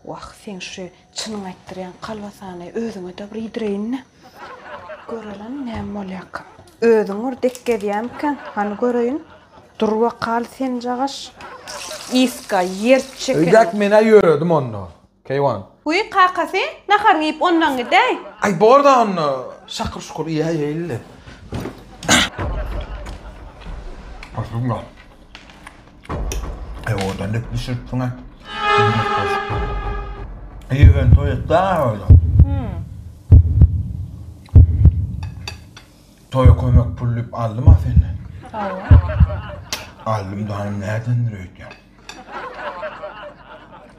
Waq sen şu çynyň aýtdyrýan kalbasany özüňe de bir ýedireýinne. Görelen näme bolýak. Özüň ördek gelýänken, hani göreýin. Durwa kal sen jagaş. İska yer çeken. Öýdäk mene ýöredim onu. Keywan. Uy kakasy, nahar giyip ondan gidey. Ay borda onu. Şakır şukur iyi ýeýildi. Aslında. Oradan ne pişirttin ha? İyi ben toyakta orada. Toya koymak pullüp aldım ha seni. Aldım da hani nereden röyküm?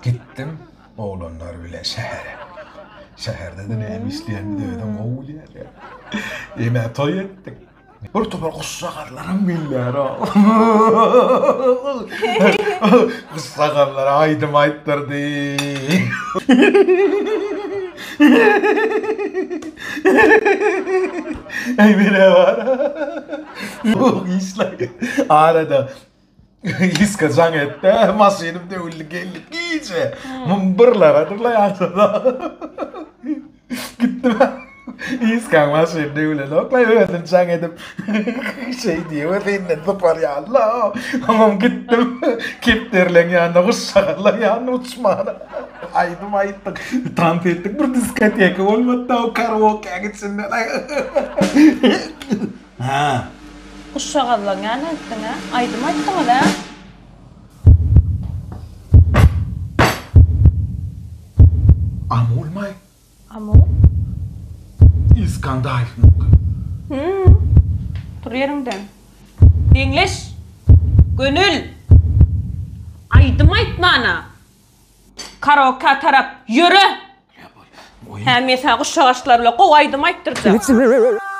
Gittim oğlanlar bile şehre. Şehirde de neyim isteyen de ödüm oğul yer ya. Yine toy ettik. Bir topar kuşsakarlarım biller ha. Kuşsakarlara aydım ayttırdı. Ey bire var. İşler. Arada. İska can etti. Maşinim de öyle gelip iyice. Mımbırlar adırla yansıda. Gittim ben. İskan maşin öyle lokla öğretin can edip şey diye öğretin topar ya Allah. Ama gittim. Kipterlen yanına kuşsakarla yanına uçmana. Aydım ayttık. Tant ettik bir diskoteka olmadı da o karaoke'ye gitsin. Ha. Uşşagallan ýany aýtdyň ha? Aýdym aýtdyň da. Amul may. Amul? İskandayfnuk. Dur yerinden. Diňleş. Gönül. Aýdym aýtmana. Karaoke tarap, yürü. Hem mesela uşşagaşlar bile gow aýdym aýtdyrjak.